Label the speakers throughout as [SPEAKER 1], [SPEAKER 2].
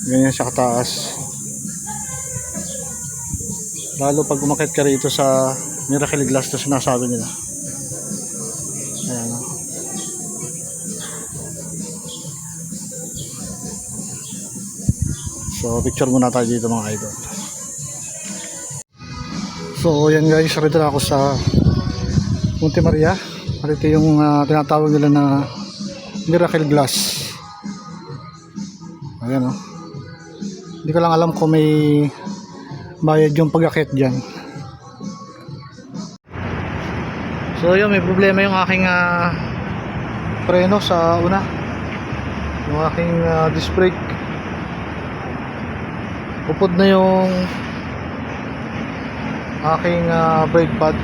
[SPEAKER 1] Ganyan siya kataas. Lalo pag umakyat ka rito sa Miracle Glass na sinasabi nila. Ayan, oh. So picture muna tayo dito mga idol. So yan guys, rito na ako sa Monte Maria. Rito yung tinatawag nila na Miracle Glass. Ayan, oh. Hindi ko lang alam kung may bayad yung pag-akit dyan. So yun, may problema yung aking preno sa una, yung aking disc brake. Upod na yung aking brake pad.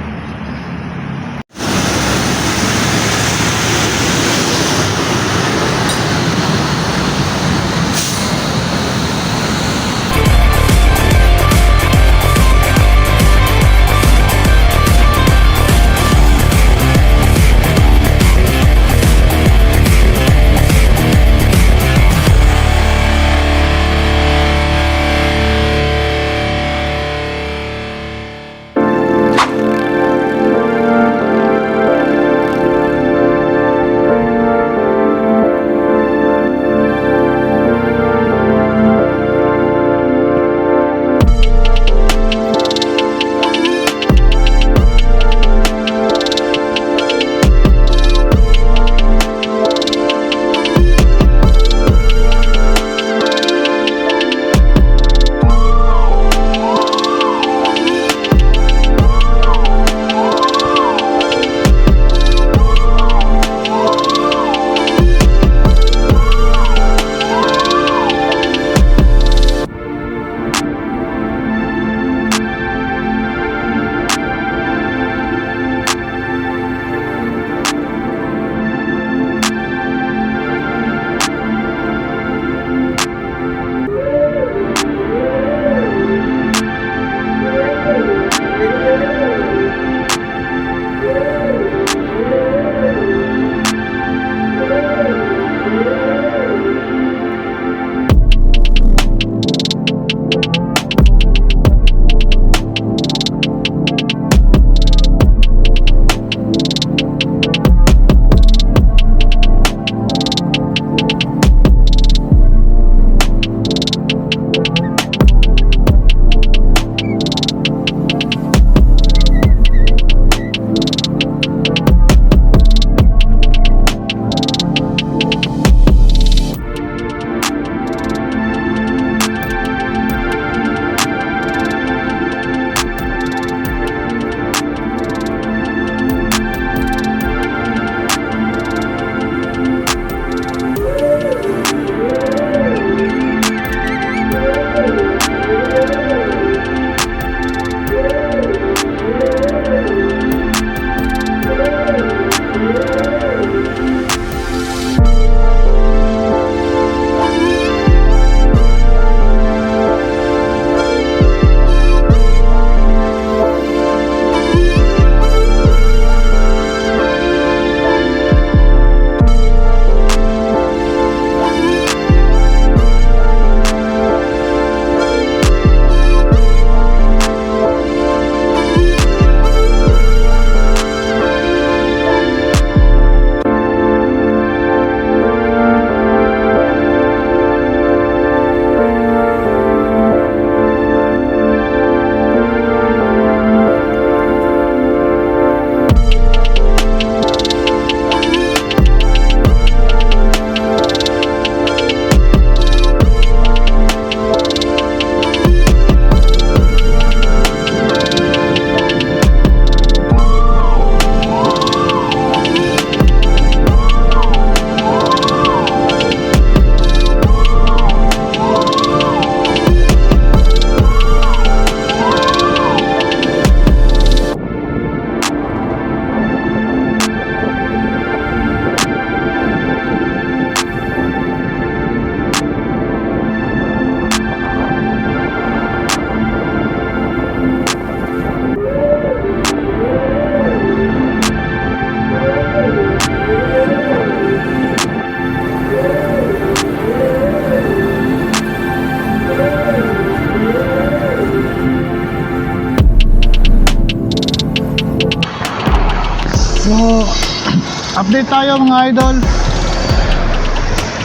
[SPEAKER 1] update tayo mga idol.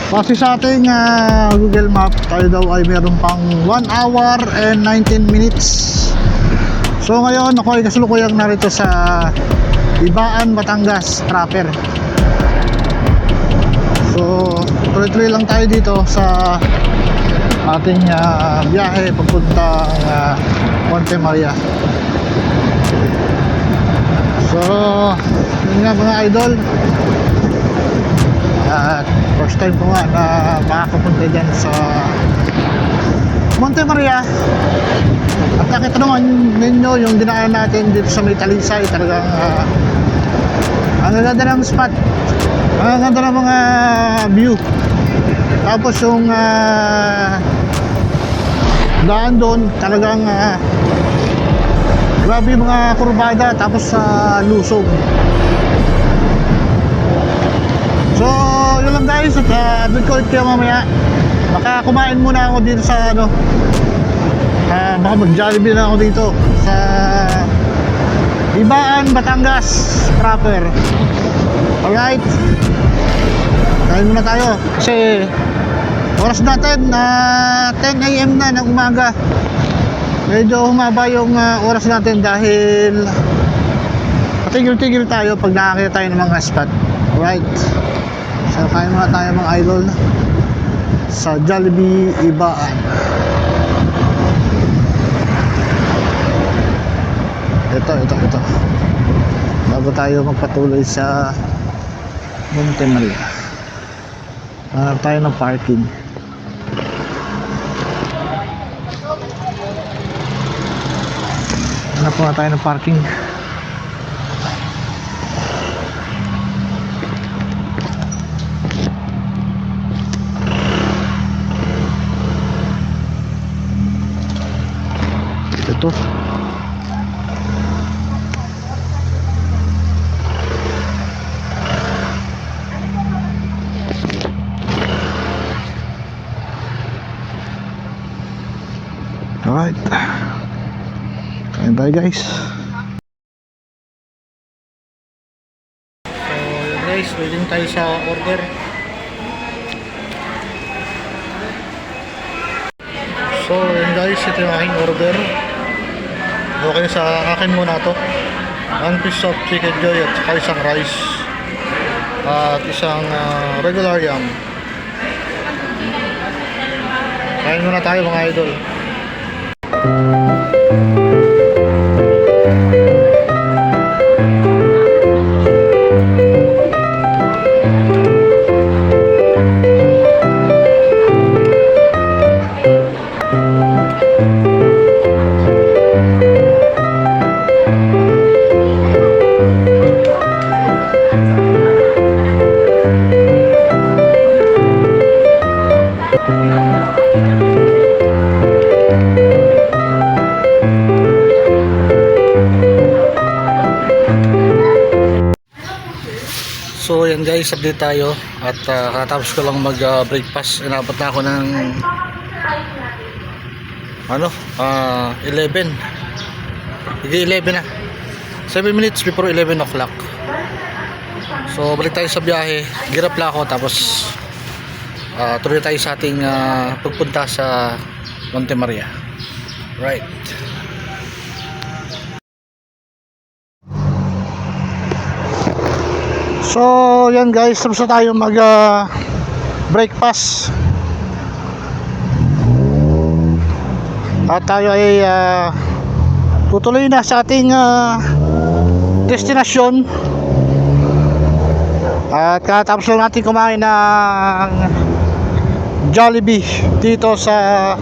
[SPEAKER 1] Kasi sa ating Google Map, tayo daw ay meron pang 1 hour and 19 minutes. So ngayon ako ay kasulukuyang narito sa Ibaan, Batangas proper. So tuloy-tuloy lang tayo dito sa ating biyahe papuntang Monte Maria. So yun nga mga idol, at first time ko nga na makakapunta dyan sa Monte Maria. At nakita naman ninyo yung dinaan natin dito sa may Talisay. Talagang ang ganda ng spot, ang ganda ng mga view. Tapos yung daan doon talagang grabe yung mga kurbada, tapos sa lusog. So yun lang guys, at update ko ulit kayo mamaya. Baka kumain muna ako dito sa baka mag-Jollibee na ako dito sa Ibaan, Batangas proper. Alright, kain muna tayo kasi oras natin 10 AM na ng umaga. Medyo humaba yung oras natin dahil patigil-tigil tayo pag nakakita tayo ng mga spot. Alright, so kain muna tayo mga idol sa Jollibee Ibaan. Ito bago tayo magpatuloy sa Monte Maria, hanap tayo ng parking. Hanap muna tayo ng parking. Ito alright, kain tayo guys. So yun guys, waiting tayo sa order. So yun guys, ito yung aking order. Okay, sa akin muna to, 1 piece of chicken joy at saka isang rice at isang regular yam. Kain muna tayo mga idol. So yan guys, update tayo at katapos ko lang mag breakfast. Inabot na ako ng 11. Hindi 11 na, 7 minutes before 11 o'clock. So balik tayo sa biyahe, girap lang ako, tapos tuloy tayo sa ating pagpunta sa Monte Maria. Right. So yan guys, tapos na tayo mag breakfast at tayo ay tutuloy na sa ating destinasyon. At katapos lang natin kumain ng Jollibee dito sa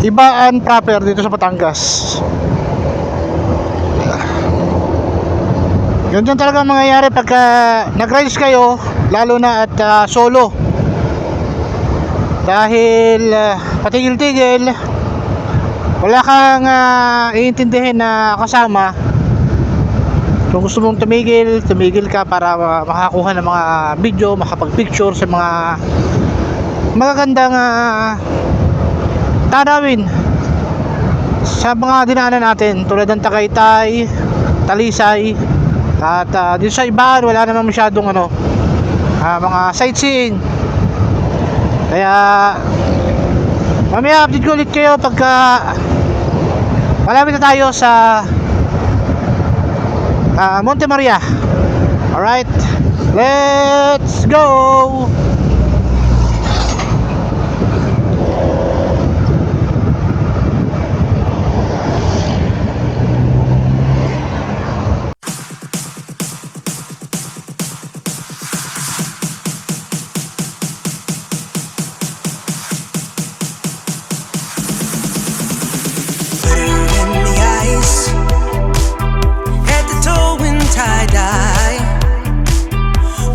[SPEAKER 1] Ibaan proper, dito sa Batangas. Ganyan talaga mangyayari pagka nag-rides kayo, lalo na at solo. Dahil patigil-tigil, wala kang iintindihin na kasama. Kung gusto mong tumigil ka para makakuha ng mga video, makapag-picture sa mga magagandang tanawin sa mga dinaanan natin, tulad ng Tagaytay, Talisay, At dito sa ibahan wala naman masyadong ano, mga sightseeing. Kaya mamaya update ko ulit kayo pagka malapit na tayo sa Monte Maria. Alright, let's go!
[SPEAKER 2] Tie-dye.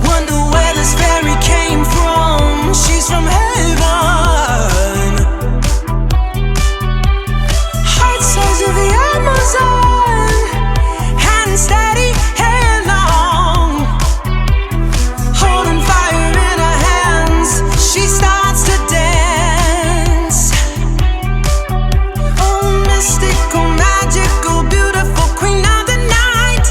[SPEAKER 2] Wonder where this fairy came from. She's from heaven. Heart size of the Amazon. Hand steady, hand long. Holding fire in her hands. She starts to dance. Oh, mystical, magical, beautiful queen of the night.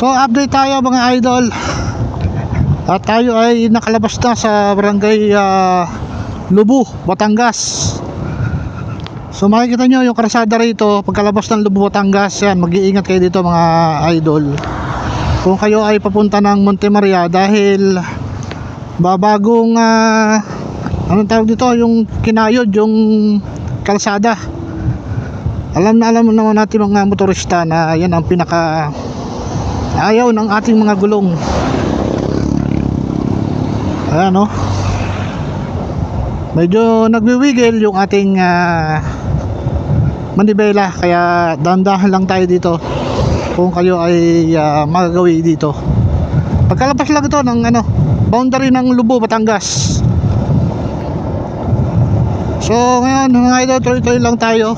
[SPEAKER 1] So update tayo mga idol. At tayo ay nakalabas na sa barangay Lubu, Batangas. So makikita nyo yung karsada rito. Pagkalabas ng Lubu, Batangas, yan, mag-iingat kayo dito mga idol kung kayo ay papunta ng Monte Maria, dahil babagong anong tawag dito, yung kinayod yung kalsada. Alam naman natin mga motorista na yan ang pinaka ayaw ng ating mga gulong. Ayan, no? Medyo nagwiwigil yung ating manibela, kaya dahan-dahan lang tayo dito kung kayo ay magagawi dito. Pagkalabas lang ito ng boundary ng Lubu, Batangas. So ngayon mga idol, tuloy-tuloy lang tayo.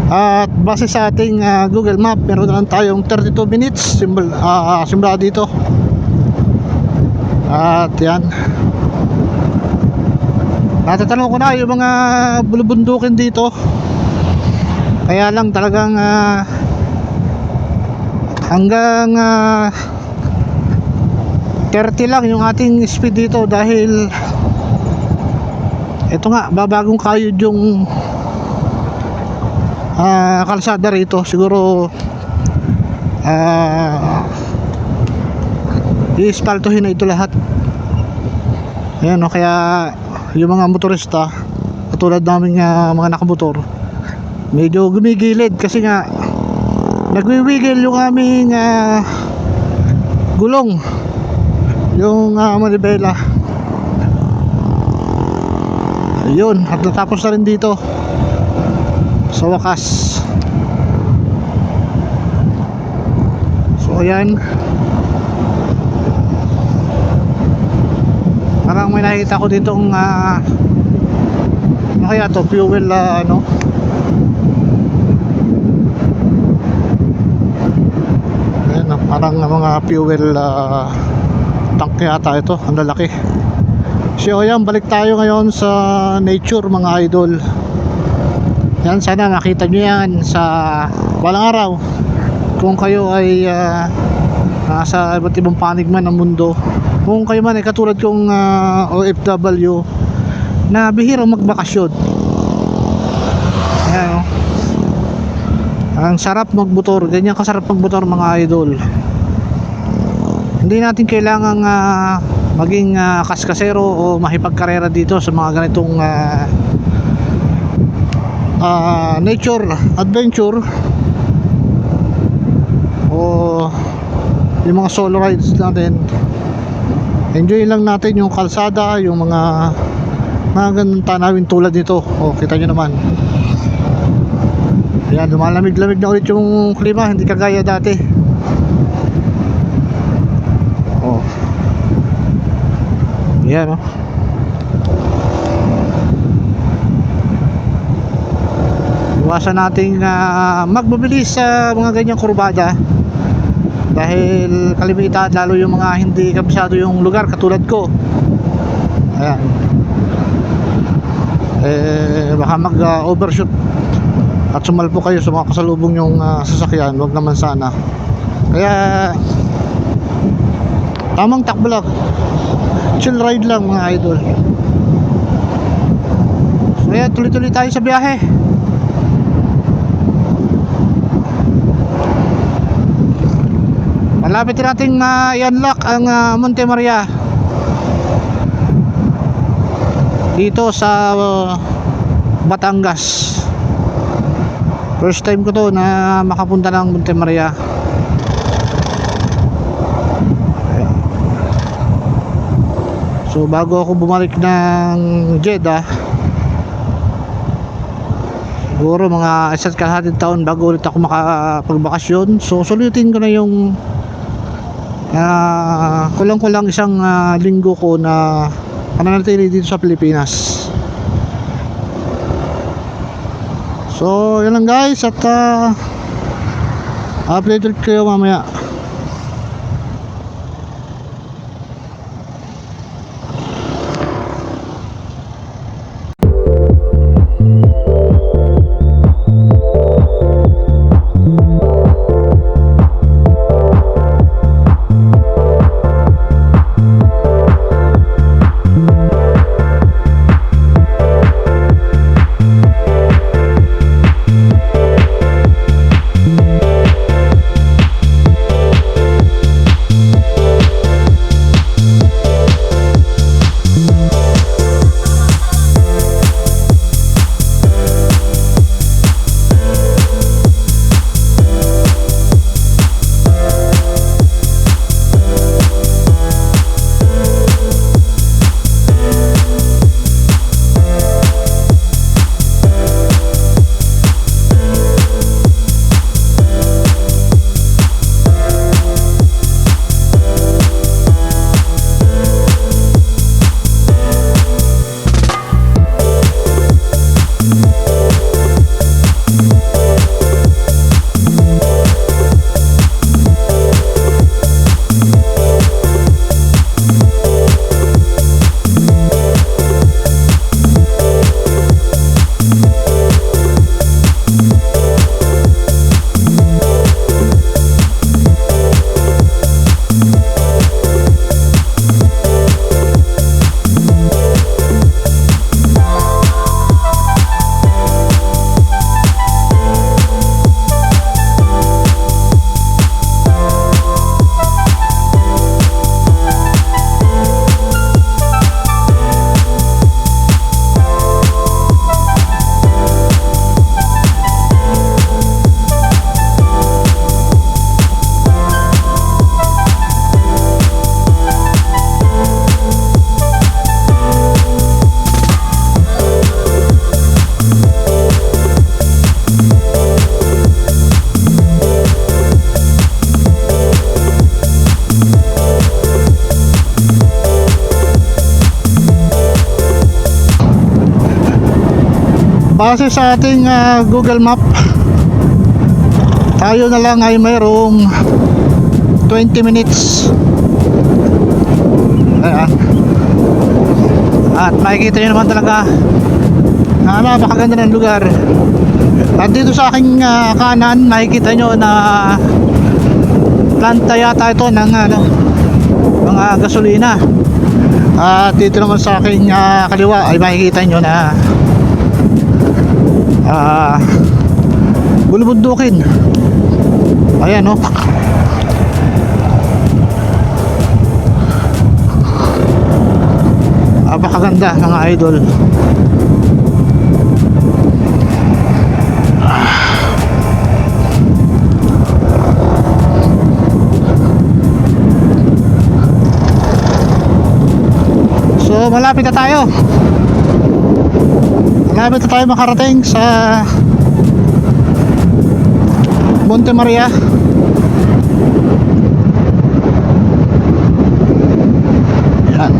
[SPEAKER 1] At base sa ating Google Map, meron na lang tayong 32 minutes simula dito. At yan, natatanong ko na yung mga bulubundukin dito Kaya lang talagang hanggang 30 lang yung ating speed dito dahil ito nga, babagong kayod yung kalsada rito. Siguro i-espaltohin na ito lahat. Ayan, no? Kaya yung mga motorista katulad namin mga nakamotor medyo gumigilid kasi nga nagwiwigil yung aming gulong, yung manibela. Ayun, at natapos na rin dito sa wakas. So ayan, parang may nakita ko ditong ano kaya to, fuel ano, ayan, parang mga fuel tank yata ito, ang lalaki. So ayan, balik tayo ngayon sa nature mga idol. Yan, sana nakita nyo yan sa balang araw kung kayo ay nasa iba't ibang panig man ng mundo. Kung kayo man ay katulad kong OFW na bihirang magbakasyon. Ayan, oh. Ang sarap magmotor, ganyan kasarap magmotor mga idol. Hindi natin kailangang maging kaskasero o mahipagkarera dito sa mga ganitong nature adventure o yung mga solo rides natin. Enjoy lang natin yung kalsada, yung mga ganun tanawin tulad nito. O, kita nyo naman. Ayan, lumalamig-lamig na ulit yung klima, hindi kagaya dati. O, ayan, o. Iwasan nating magmabilis sa mga ganyang kurbada dahil kalimitan, lalo yung mga hindi kabisado yung lugar katulad ko. Ayan, baka mag overshoot at sumalpo kayo sa mga kasalubong yung sasakyan. Wag naman sana. Kaya tamang takbo lang, chill ride lang mga idol. So ayan, tuloy-tuloy tayo sa biyahe. Malapit nating i-unlock ang Monte Maria dito sa Batangas. First time ko to na makapunta ng Monte Maria. So bago ako bumalik ng Jeddah, siguro mga isa't kalahating taon bago ulit ako makapagbakasyon. So sulitin ko na yung kulang-kulang isang linggo ko na pananatili dito sa Pilipinas. So yun lang guys, at update ulit kayo mamaya. Base sa ating Google Map, tayo na lang ay mayroong 20 minutes. Ayan. At makikita nyo naman talaga na napakaganda ng lugar. At dito sa aking kanan, makikita nyo na planta yata ito ng mga gasolina. At dito naman sa aking kaliwa ay makikita nyo na bulubundukin. Ayan, oh. Napakaganda mga idol. So malapit na tayo. Malapit na tayo makarating sa Monte Maria. Yan.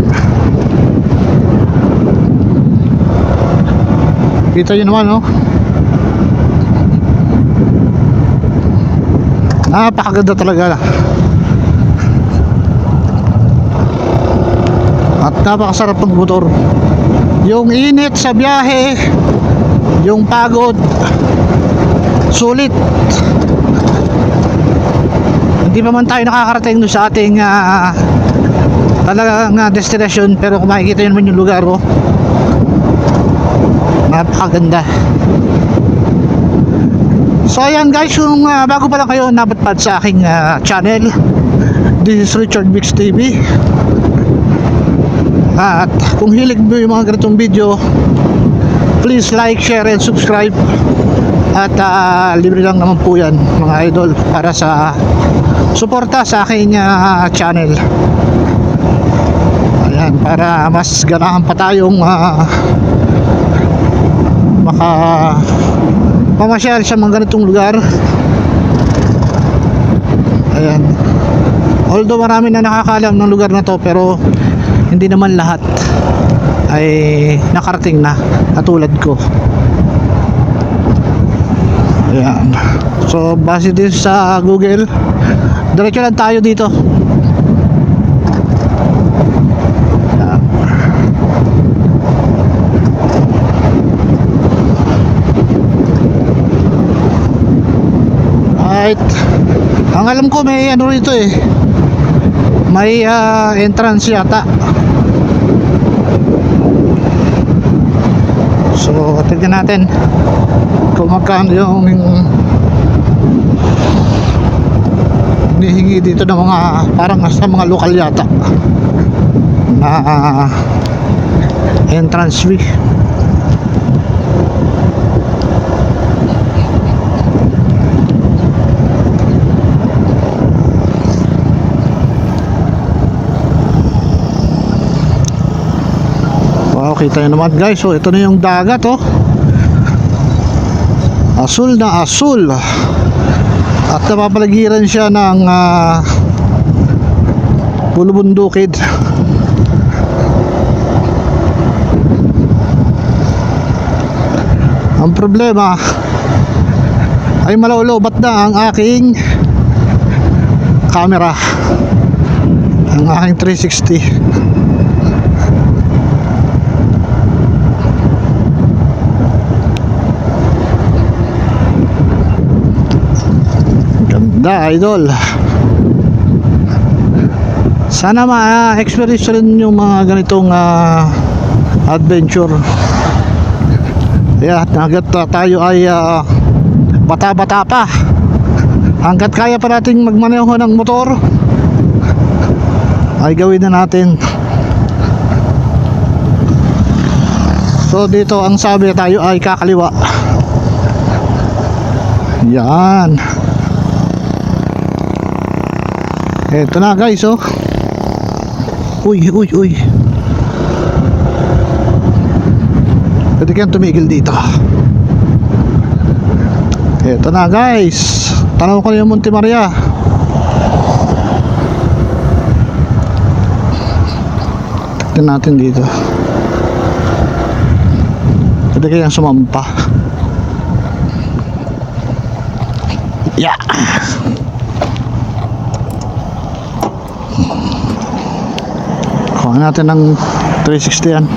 [SPEAKER 1] Kita nyo naman, no? Napakaganda talaga. At napakasarap ng motor. Yung init sa biyahe, yung pagod, sulit. Hindi pa man tayo nakakarating doon sa ating talagang destination, pero kung makikita nyo naman yung lugar, oh, napakaganda. So ayan guys, yung bago pa lang kayo napadpad sa aking channel, this is Richard Mix TV. At kung hilig mo yung mga ganitong video, please like, share, and subscribe. At libre lang naman po yan mga idol, para sa suporta sa aking channel. Ayan, para mas ganahan pa tayong mamasyal sa mga ganitong lugar. Ayan. Although marami na nakakalam ng lugar na to, pero hindi naman lahat ay nakarating na katulad ko. Ayan. So base din sa Google, diretso lang tayo dito. Ayan. Right. Ang alam ko may ano rito eh, may entrance yata. So tignan natin kung magkano yung hinihingi dito ng mga parang sa mga lokal yata na entrance fee. Kita nyo naman guys, so ito na yung dagat, oh. Asul na asul. At napapaligiran siya ng bulubundukid. Ang problema ay malaulobat na ang aking camera, ang aking 360. Ganda idol. Sana ma-experience rin yung mga ganitong adventure. Yeah, hanggat tayo ay bata-bata pa, hanggat kaya pa nating magmaneho ng motor, ay gawin na natin. So dito ang sabi, tayo ay kakaliwa. Yan. Eto na guys, oh. Uy. Pwede kayang tumigil dito. Eto na guys, tanaw ko yung Monte Maria. Tignan natin dito. Pwede kayang sumampa. Yeah. Kuha natin ng 360 yan.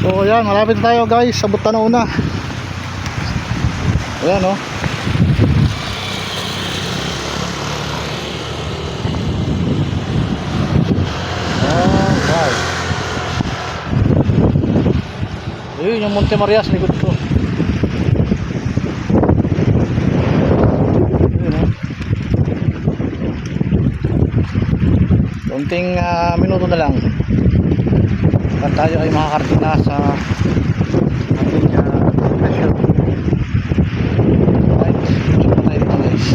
[SPEAKER 1] So ayan, malapit na tayo guys sa Butanon na. Ayan o. Okay. Ayun yung Monte Maria sa likod ko. Ayun o. Konting minuto na lang at tayo ay makakarating na sa ating destination. Right, check na tayo dito guys.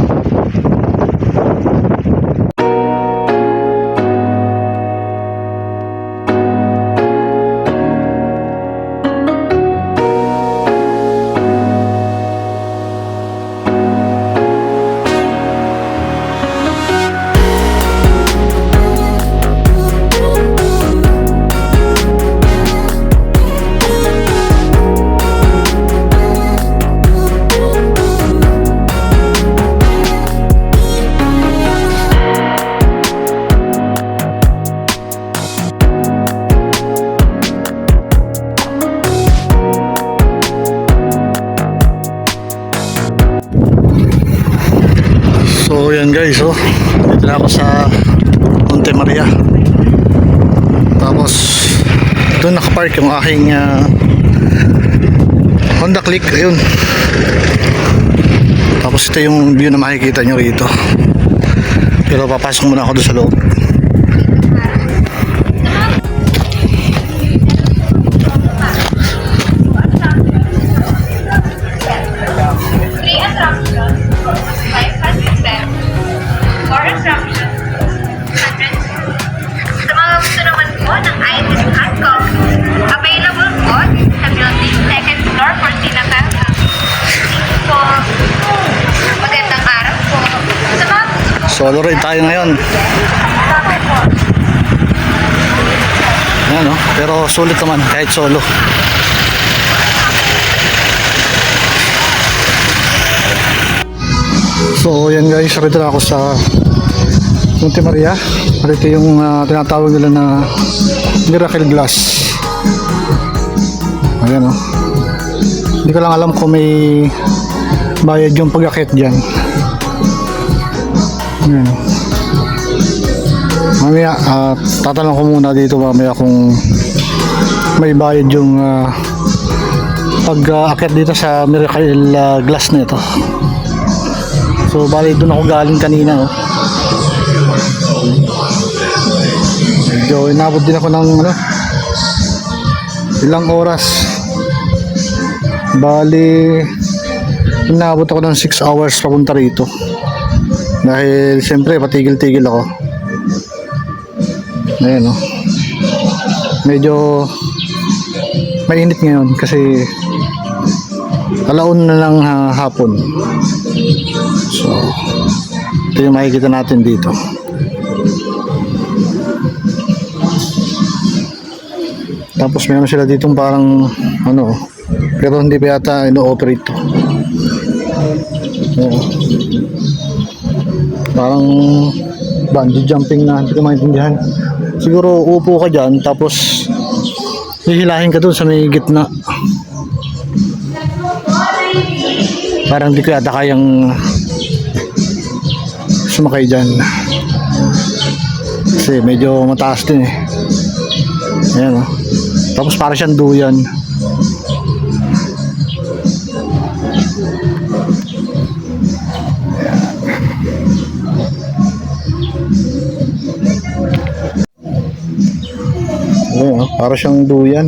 [SPEAKER 1] So yan guys, oh, dito na ako sa Monte Maria. Tapos doon nakapark yung aking Honda Click. Ayun. Tapos ito yung view na makikita nyo rito. Pero papasok muna ako doon sa loob. Solo ride tayo ngayon. Ayan, oh. Pero sulit naman kahit solo. So yan guys, rito na ako sa Monte Maria. Rito yung tinatawag nila na Miracle Glass. Ayan, oh. Hindi ko lang alam kung may bayad yung pag-akit dyan. Ayan. Mamaya tatanong ko muna dito mamaya kung may bayad yung pag-akit dito sa Miracle Glass na ito. So bali doon ako galing kanina, oh. Medyo inabot din ako ng ilang oras. Bali inabot ako ng 6 hours papunta rito. Dahil siyempre patigil-tigil ako. Ayan, oh. Medyo mainit ngayon kasi alaon na lang hapon. So ito yung makikita natin dito. Tapos meron sila ditong parang pero hindi pa yata ino-operate to. Parang bungee jumping na, hindi ko maintindihan. Siguro upo ka dyan, tapos hihilahin ka doon sa may gitna. Parang di ko yata kayang sumakay dyan. Kasi medyo mataas din eh. Ayan oh. Tapos parang siyang duyan. Ayan oh, parang siyang duyan.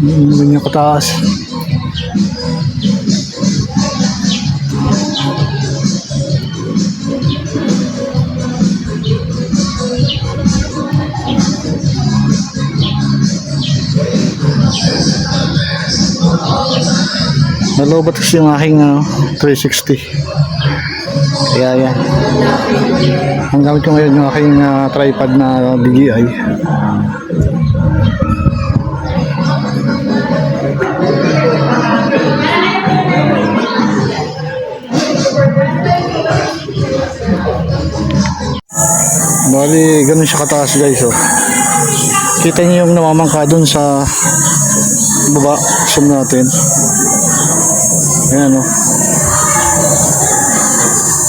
[SPEAKER 1] Ganyan kataas. Nalobat kasi yung aking 360. Kaya yan. Ang gamit ko ngayon yung aking tripod na DJI. Bali, ganun siya kataas guys oh. Kita niyo yung namamangka dun sa baba. Zoom natin. Ayan o.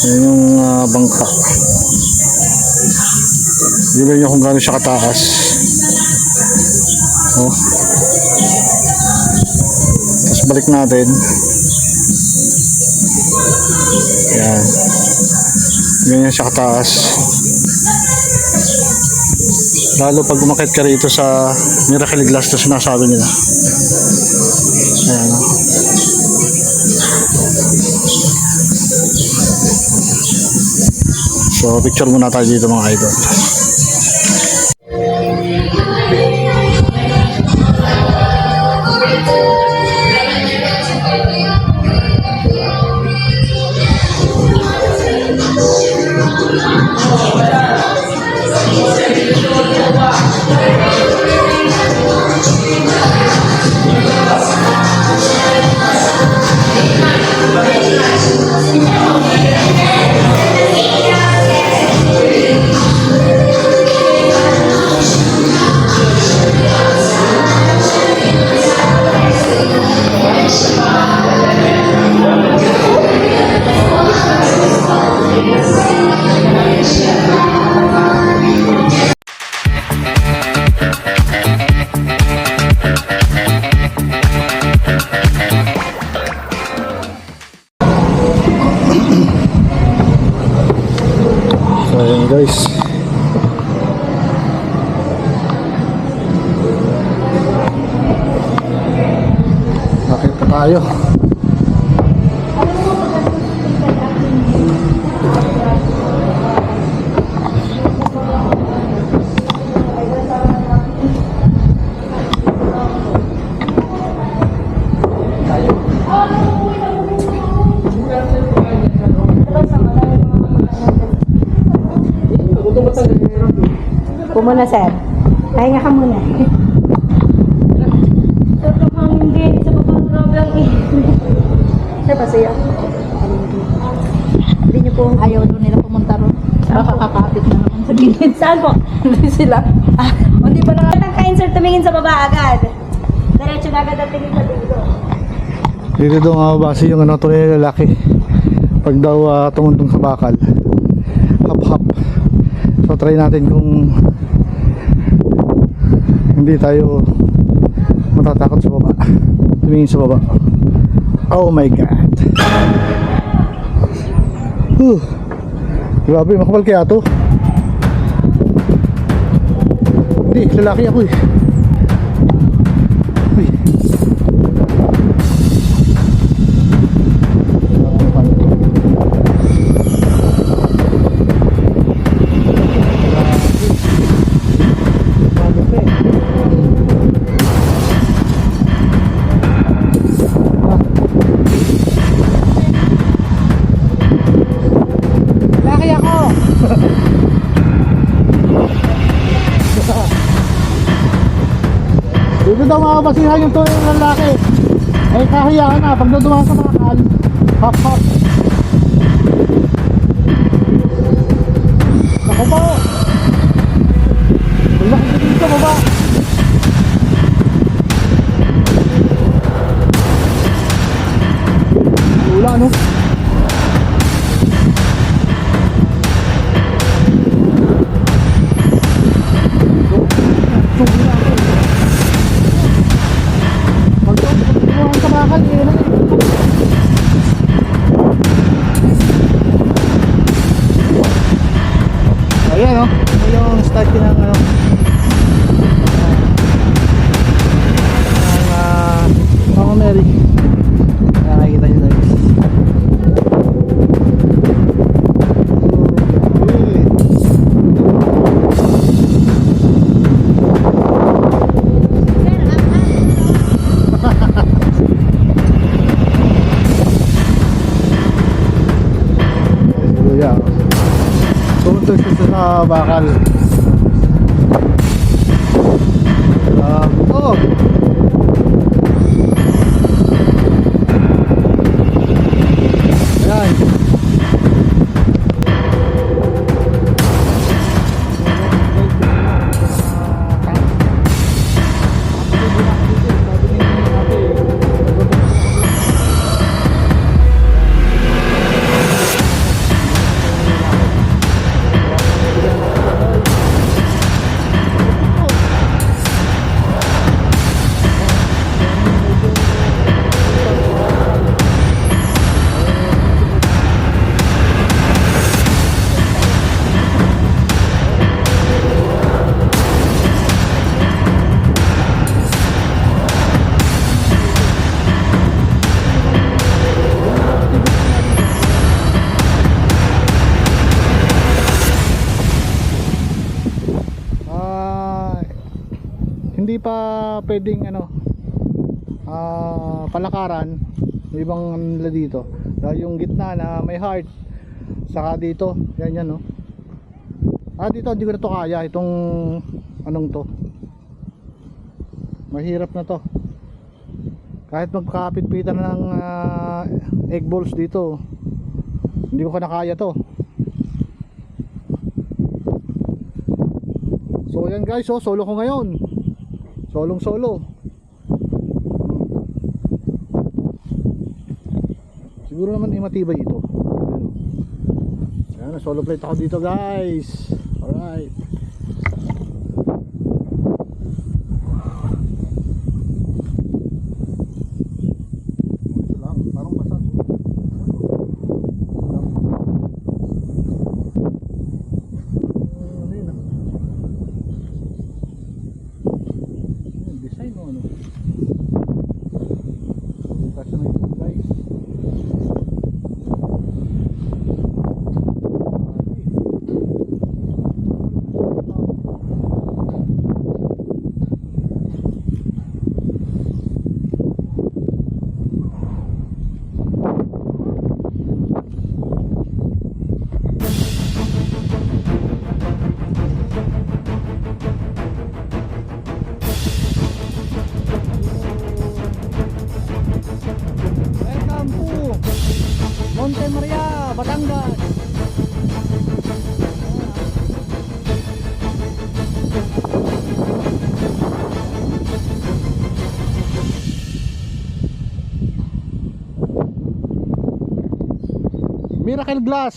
[SPEAKER 1] Ayan yung bangka. Diba nyo kung gano'n siya kataas. O. Tapos balik natin. Ayan. Ganyan siya kataas. Lalo pag umakit ka rito sa Miracle Glass na sinasabi nila. Ayan o. So picture muna tayo dito mga idol. So ayan guys. Bakit pa tayo?
[SPEAKER 3] Muna sir. Pahinga ka muna. Toto kang hindi sa baba grabe ang sir, pasaya. Hindi niyo po ayaw doon nila pumunta ron. Kakakapit na naman sa gilid. Saan po? Hindi sila. Hindi pa na kain sir, tumingin sa baba agad. Diretso na agad ang tingin na dito.
[SPEAKER 1] Dito daw nga base yung tunay na lalaki. Pag daw tumuntong sa bakal. Hap-hap. So try natin kung hindi tayo matatakot sa baba. Tumingin sa baba. Oh my god. Grabe, makapal kaya to. Hindi, lalaki ako eh. Uy. Dito daw makabasihan yung tunay ng lalaki. Eh kahiya ka na pag dumaan sa bakal. Hop hop. Ako po. ano. Magtutuwa sa bakal eh. Ayan o, ito yung start ng ano ng Mama Mary. Ayan, nakikita nyo guys. Kuya, tumuntok siya sa bakal. Oh! Ayan. Hindi pa pwedeng ano palakaran yung ibang ano nila dito. Yung gitna na may heart, saka dito yan no. Dito hindi ko na to kaya itong anong to, mahirap na to. Kahit magkakapit-pitan ng egg balls dito, hindi ko na kaya to. So yan guys, solo ko ngayon. Solong solo. Siguro naman matibay ito. Ayan, solo plate ako dito guys. Alright. Ito lang, parang basag. Ano yun ah? Design mo ano? Kasi na ito guys. Welcome to Monte Maria, Batangas. Miracle Glass.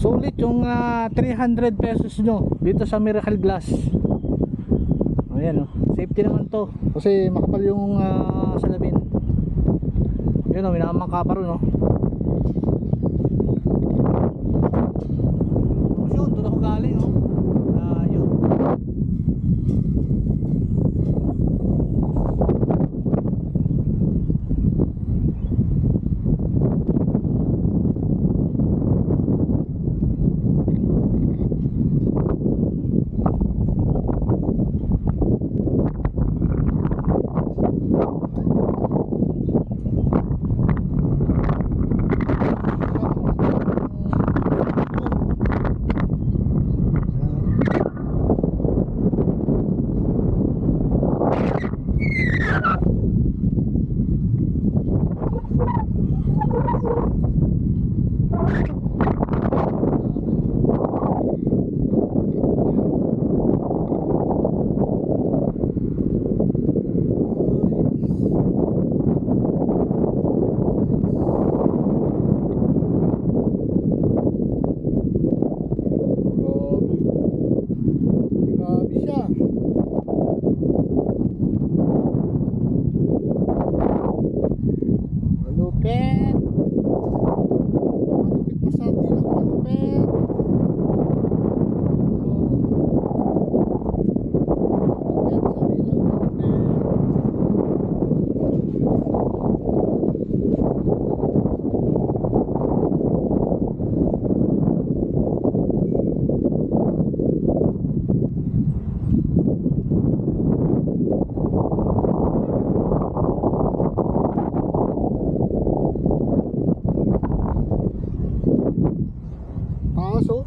[SPEAKER 1] Sulit yung 300 pesos nyo dito sa Miracle Glass. Ayan safety naman to kasi makapal yung salamin. Yun minamangka pa rin lakas oh.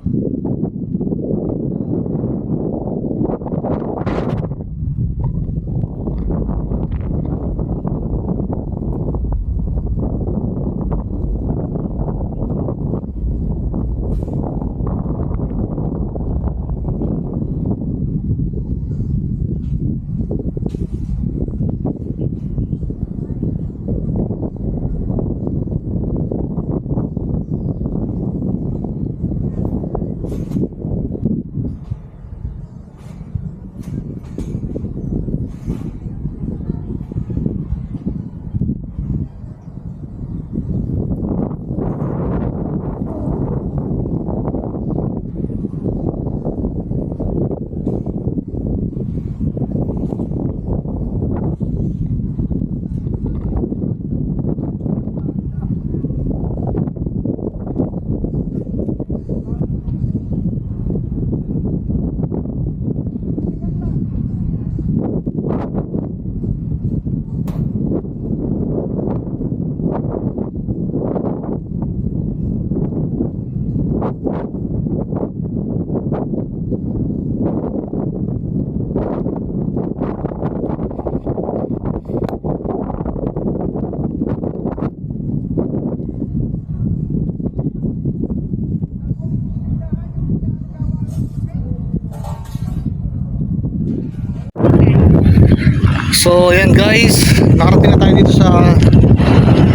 [SPEAKER 1] So ayan guys, nakarating na tayo dito sa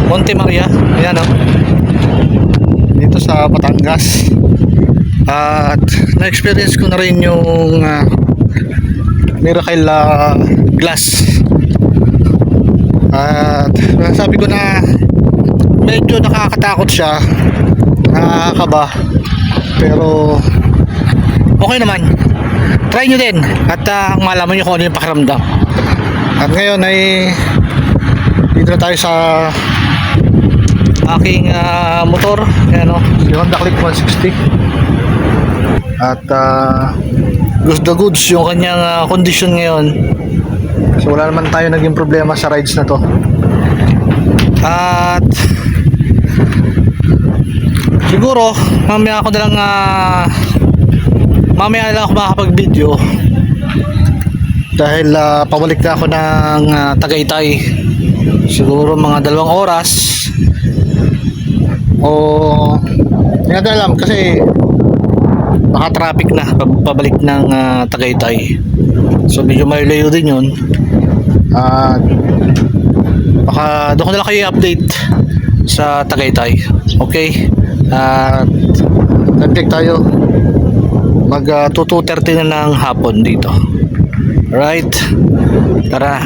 [SPEAKER 1] Monte Maria. Ayan oh. Dito sa Batangas. At na-experience ko na rin yung Miracle Glass. At sabi ko na medyo nakakatakot siya, nakakaba, pero okay naman. Try nyo din at malaman nyo kung ano yung pakiramdam. At ngayon ay dito na tayo sa aking motor. Ayan o, si Honda Click 160. At goods the goods yung kanyang condition ngayon. So wala naman tayo naging problema sa rides na to. At siguro mamaya ako na lang mamaya lang ako makakapag video dahil pabalik na ako ng Tagaytay. Siguro mga 2 oras o hindi natin alam kasi baka traffic na pabalik ng Tagaytay. So medyo malayo din yun. Baka doon ko na lang kayo i-update sa Tagaytay. Okay? Nag-check tayo mag 2:30 na ng hapon dito. Right? Tara.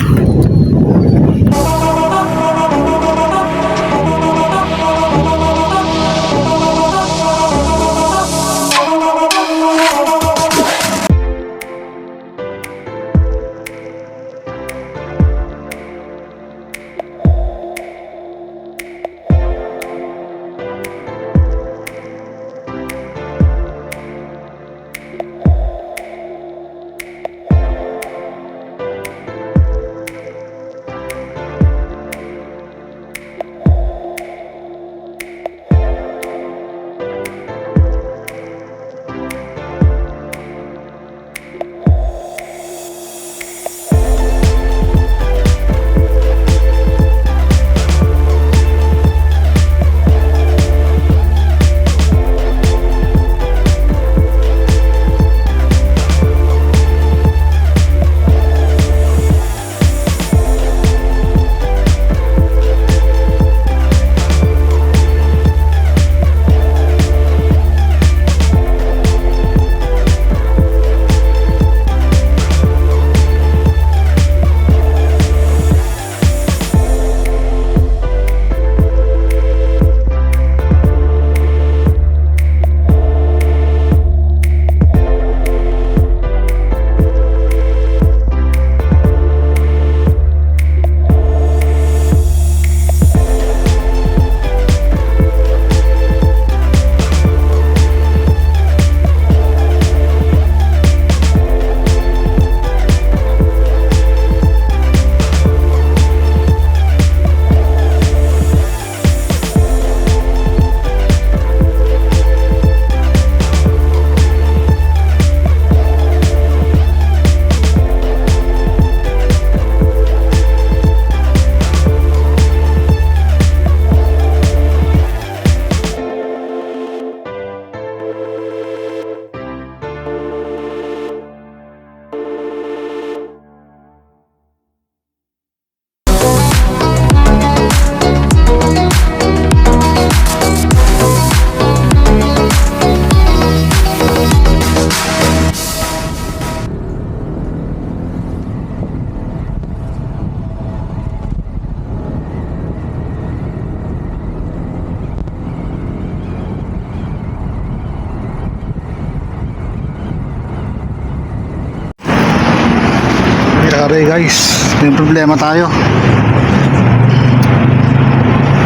[SPEAKER 1] Aray guys, may problema tayo.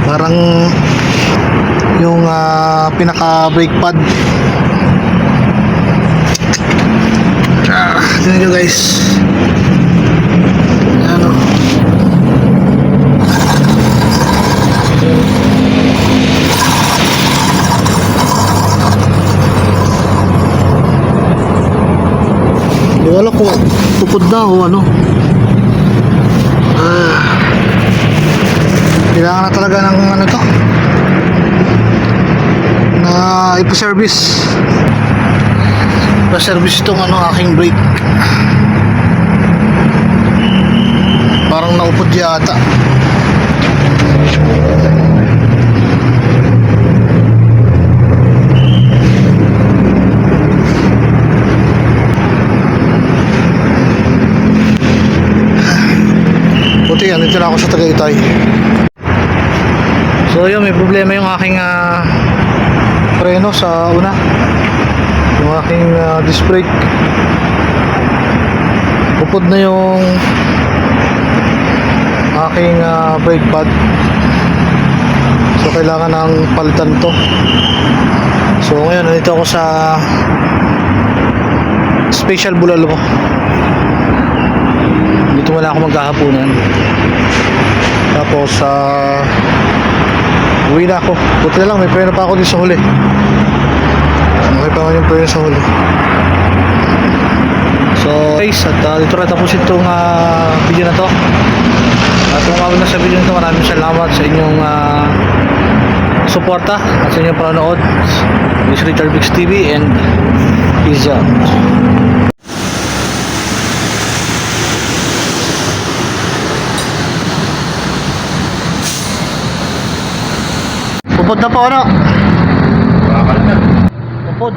[SPEAKER 1] Parang yung pinaka brake pad. Tignan nyo guys. Ano? Hindi ko alam kung pupod na o ano. Kailangan na talaga ng ano to, na ipa-service. Pa-service itong ano, aking brake. Parang naupod yata. Buti yan, dito na ako sa Tagaytay. So yun, may problema yung aking preno sa una, yung aking disc brake. Pupod na yung aking brake pad, so kailangan ng palitan to. So ngayon nandito ako sa Special Bulalo. Dito wala ako maghahaponan. Tapos uwi na ako. Buti na lang, may preno pa ako dito sa huli. Okay pa nga yung preno sa huli. So guys, at dito na tapos itong video na to. At kung mabot na sa video na to, maraming salamat sa inyong suporta at sa inyong panonood. This is Richard Bix TV and peace out. Pupod na po ano? Pupod.